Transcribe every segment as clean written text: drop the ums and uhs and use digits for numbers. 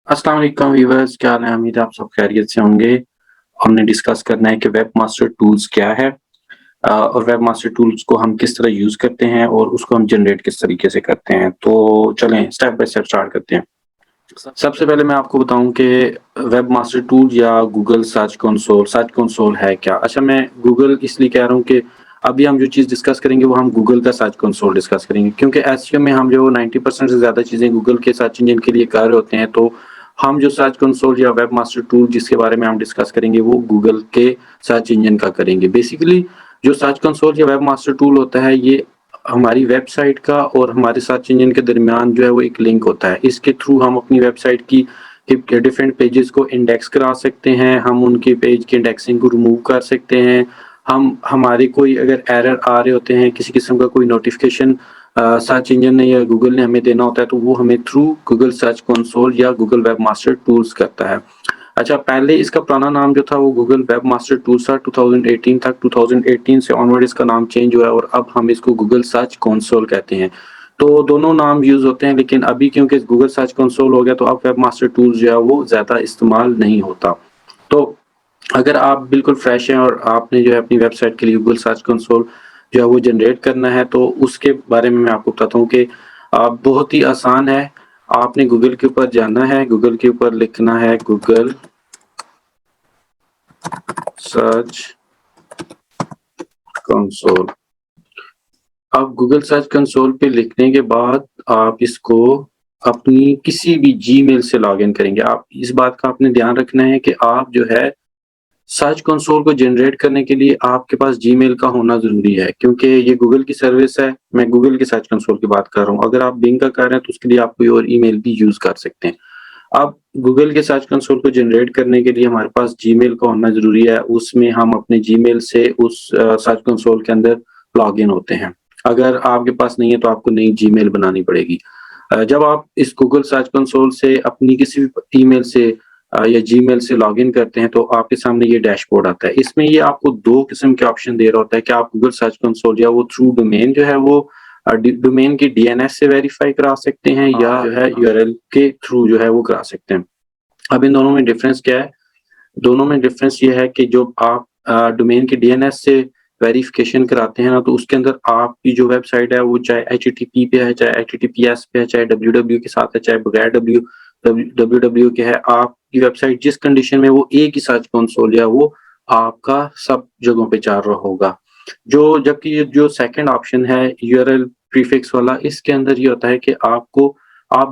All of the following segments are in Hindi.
अस्सलाम वालेकुम व्यूअर्स, क्या हाल है? उम्मीद है आप सब खैरियत से होंगे। हमने डिस्कस करना है कि वेब मास्टर टूल्स क्या है और वेब मास्टर टूल्स को हम किस तरह यूज़ करते हैं और उसको हम जनरेट किस तरीके से करते हैं। तो चलें स्टेप बाय स्टेप स्टार्ट करते हैं। सबसे पहले मैं आपको बताऊँ कि वेब मास्टर टूल या गूगल सर्च कंसोल है क्या? अच्छा, मैं गूगल इसलिए कह रहा हूँ कि अभी हम जो चीज़ डिस्कस करेंगे वो हम गूगल का सर्च कंसोल डिस्कस करेंगे, क्योंकि एसईओ में हम जो 90% से ज़्यादा चीज़ें गूगल के सर्च इंजन के लिए कर रहे होते हैं, तो हम जो सर्च कंसोल या वेब मास्टर टूल जिसके बारे में हम डिस्कस करेंगे वो गूगल के सर्च इंजन का करेंगे। बेसिकली जो सर्च कंसोल या वेब मास्टर टूल होता है, ये हमारी वेबसाइट का और हमारे सर्च इंजन के दरमियान जो है वो एक लिंक होता है। इसके थ्रू हम अपनी वेबसाइट की के डिफरेंट पेजेस को इंडेक्स करा सकते हैं, हम उनके पेज की इंडेक्सिंग को रिमूव कर सकते हैं, हम हमारे कोई अगर एरर आ रहे होते हैं, किसी किस्म का कोई नोटिफिकेशन सर्च इंजन ने या गूगल ने हमें देना होता है, तो वो हमें थ्रू गूगल सर्च कंसोल या गूगल वेब मास्टर टूल्स करता है। अच्छा, पहले इसका पुराना नाम जो था वो गूगल वेब मास्टर टूल्स था 2018 तक। 2018 से ऑनवर्ड इसका नाम चेंज हुआ है और अब हम इसको गूगल सर्च कंसोल कहते हैं। तो दोनों नाम यूज़ होते हैं, लेकिन अभी क्योंकि गूगल सर्च कंसोल हो गया तो अब वेब मास्टर टूल्स जो है वो ज़्यादा इस्तेमाल नहीं होता। तो अगर आप बिल्कुल फ्रेश हैं और आपने जो है अपनी वेबसाइट के लिए गूगल सर्च कंसोल जो है वो जनरेट करना है, तो उसके बारे में मैं आपको बताता हूँ कि बहुत ही आसान है। आपने गूगल के ऊपर जाना है, गूगल के ऊपर लिखना है गूगल सर्च कंसोल। अब गूगल सर्च कंसोल पे लिखने के बाद आप इसको अपनी किसी भी जीमेल से लॉगिन करेंगे। आप इस बात का आपने ध्यान रखना है कि आप जो है सर्च कंसोल को जनरेट करने के लिए आपके पास जीमेल का होना ज़रूरी है, क्योंकि ये गूगल की सर्विस है। मैं गूगल के सर्च कंसोल की बात कर रहा हूँ। अगर आप बिंग का कर रहे हैं तो उसके लिए आप कोई और ईमेल भी यूज़ कर सकते हैं। अब गूगल के सर्च कंसोल को जनरेट करने के लिए हमारे पास जीमेल का होना ज़रूरी है। उसमें हम अपने जीमेल से उस सर्च कंसोल के अंदर लॉगिन होते हैं। अगर आपके पास नहीं है तो आपको नई जीमेल बनानी पड़ेगी। जब आप इस गूगल सर्च कंसोल से अपनी किसी भी ईमेल से या जीमेल से लॉगिन करते हैं तो आपके सामने ये डैशबोर्ड आता है। इसमें ये आपको 2 किस्म के ऑप्शन दे रहा होता है कि आप गूगल सर्च कंसोल या वो थ्रू डोमेन जो है वो डोमेन की डीएनएस से वेरीफाई करा सकते हैं या जो है यूआरएल के थ्रू जो है वो करा सकते हैं। अब इन दोनों में डिफरेंस क्या है? दोनों में डिफरेंस ये है कि जो आप डोमेन के डीएनएस से वेरिफिकेशन कराते हैं ना, तो उसके अंदर आपकी जो वेबसाइट है वो चाहे एचटीटीपी पे है, चाहे एचटीटीपीएस पे है, चाहे डब्ल्यूडब्ल्यू के साथ है, चाहे बगैर डब्ल्यूडब्ल्यू के है, आपकी वेबसाइट जिस कंडीशन में वो एक ही सर्च कंसोल या वो आपका सब जगहों पे चल रहा होगा। जबकि ये जो सेकंड ऑप्शन है यूआरएल प्रीफिक्स वाला, इसके अंदर ये होता है कि आप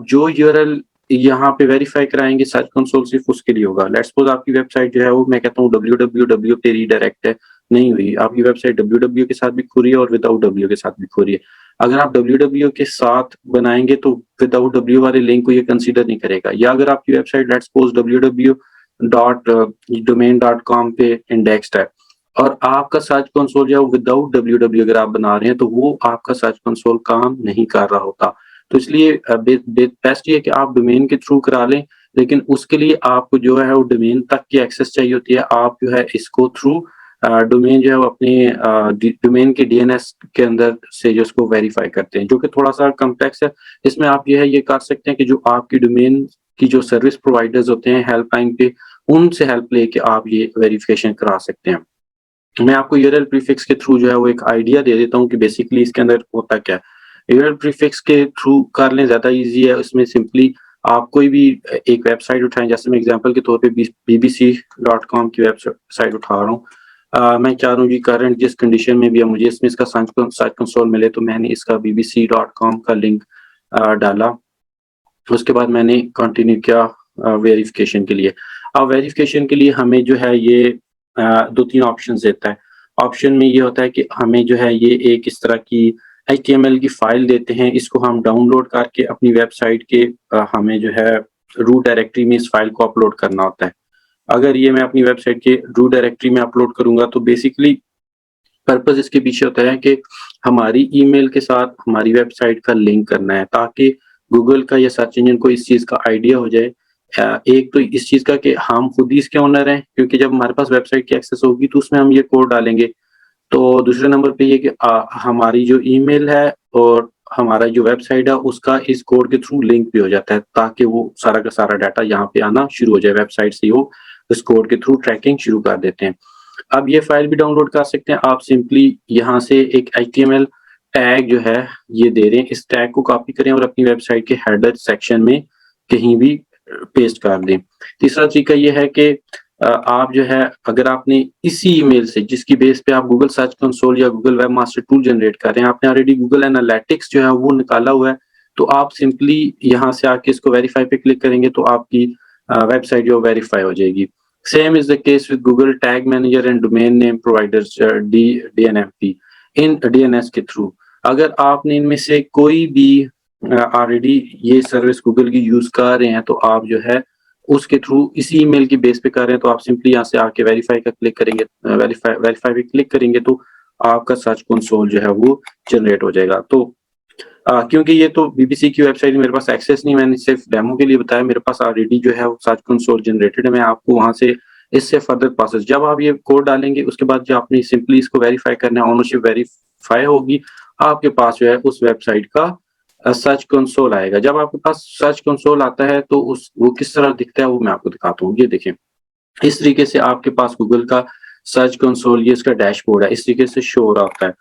जो यूआरएल यहाँ पे वेरीफाई कराएँगे सर्च कंसोल सिर्फ़ उसके लिए होगा। लेट्स सपोज़ आपकी वेबसाइट जो है वो मैं कहता हूँ www पे रीडायरेक्ट है, नहीं हुई। आपकी वेबसाइट www के साथ भी खुल रही है और विदाउट w के साथ भी खुल रही है। अगर आप www के साथ बनाएँगे तो विदाउट w वाले लिंक को ये कंसीडर नहीं करेगा, या अगर आपकी वेबसाइट लेट्स सपोज़ www.domain.com पे इंडेक्स्ड है और आपका सर्च कंसोल या विदाउट www अगर आप बना रहे हैं, तो वो आपका सर्च कंसोल काम नहीं कर रहा होता। तो इसलिए बेस्ट ये है कि आप डोमेन के थ्रू करा लें, लेकिन उसके लिए आपको जो है वो डोमेन तक की एक्सेस चाहिए होती है। आप जो है इसको थ्रू डोमेन जो है वो अपने डोमेन के डीएनएस के अंदर से जो उसको वेरीफाई करते हैं, जो कि थोड़ा-सा कॉम्प्लेक्स है। इसमें आप ये कर सकते हैं कि जो आपकी डोमेन की जो सर्विस प्रोवाइडर्स होते हैं हेल्पलाइन पे, उनसे हेल्प लेके आप ये वेरिफिकेशन करा सकते हैं। मैं आपको यूआरएल प्रीफिक्स के थ्रू जो है वो एक आइडिया दे देता हूँ कि बेसिकली इसके अंदर होता क्या है। यूआरएल प्रीफिक्स के थ्रू कर लें, ज़्यादा ईज़ी है। इसमें सिंपली आप कोई भी एक वेबसाइट उठाएँ, जैसे मैं एग्ज़ाम्पल के तौर पे बीबीसी.कॉम की वेबसाइट उठा रहा हूँ। मैं चाह रहा हूँ कि करंट जिस कंडीशन में भी है मुझे इसमें इसका सर्च कंसोल मिले, तो मैंने इसका बीबीसी.कॉम का लिंक डाला। उसके बाद मैंने कंटिन्यू किया वेरिफिकेशन के लिए। अब वेरिफिकेशन के लिए हमें जो है ये 2-3 ऑप्शंस देता है। ऑप्शन में ये होता है कि हमें जो है ये एक इस तरह की एचटीएमएल की फाइल देते हैं, इसको हम डाउनलोड करके अपनी वेबसाइट के हमें जो है रूट डायरेक्टरी में इस फाइल को अपलोड करना होता है। अगर ये मैं अपनी वेबसाइट के रूट डायरेक्टरी में अपलोड करूँगा तो बेसिकली पर्पज़ इसके पीछे होता है कि हमारी ईमेल के साथ हमारी वेबसाइट का लिंक करना है, ताकि गूगल का या सर्च इंजन को इस चीज़ का आइडिया हो जाए। एक तो इस चीज़ का कि हम खुद ही इसके ओनर हैं, क्योंकि जब हमारे पास वेबसाइट की एक्सेस होगी तो उसमें हम ये कोड डालेंगे। तो दूसरे नंबर पे ये कि हमारी जो ईमेल है और हमारा जो वेबसाइट है उसका इस कोड के थ्रू लिंक भी हो जाता है, ताकि वो सारा का सारा डाटा यहाँ पे आना शुरू हो जाए। वेबसाइट से वो इस कोड के थ्रू ट्रैकिंग शुरू कर देते हैं। अब ये फाइल भी डाउनलोड कर सकते हैं आप, सिंपली यहाँ से एक HTML टैग जो है ये दे रहे हैं, इस टैग को कॉपी करें और अपनी वेबसाइट के हेडर सेक्शन में कहीं भी पेस्ट कर दें। तीसरा तरीका ये है कि आप जो है, अगर आपने इसी ईमेल से जिसकी बेस पे आप गूगल सर्च कंसोल या Google web master tool generate कर रहे हैं, आपने ऑलरेडी गूगल एनालिटिक्स जो है वो निकाला हुआ है, तो आप सिंपली यहाँ से आके इसको वेरीफाई पे क्लिक करेंगे तो आपकी वेबसाइट जो वेरीफाई हो जाएगी। Same is the case with Google tag manager and domain name providers, DNMP in DNS के थ्रू। अगर आपने इनमें से कोई भी ऑलरेडी ये सर्विस गूगल की यूज कर रहे हैं, तो आप जो है उसके थ्रू इसी ईमेल की बेस पे कर रहे हैं, तो आप सिंपली यहाँ से आके वेरीफाई का क्लिक करेंगे, वेरीफाई पे क्लिक करेंगे तो आपका सर्च कंसोल जो है वो जनरेट हो जाएगा। तो क्योंकि ये तो BBC की वेबसाइट मेरे पास एक्सेस नहीं, मैंने सिर्फ डेमो के लिए बताया, मेरे पास ऑलरेडी जो है वो सर्च कंसोल जनरेटेड है। मैं आपको वहां से इससे फर्दर प्रोसेस, जब आप ये कोड डालेंगे उसके बाद जो आपने सिंपली इसको वेरीफाई करना है, ओनरशिप वेरीफाई होगी, आपके पास जो है उस वेबसाइट का सर्च कंसोल आएगा। जब आपके पास सर्च कंसोल आता है तो उस वो किस तरह दिखता है वो मैं आपको दिखाता हूँ। ये देखें, इस तरीके से आपके पास गूगल का सर्च कंसोल, ये इसका डैशबोर्ड है, इस तरीके से शो हो रहा होता है।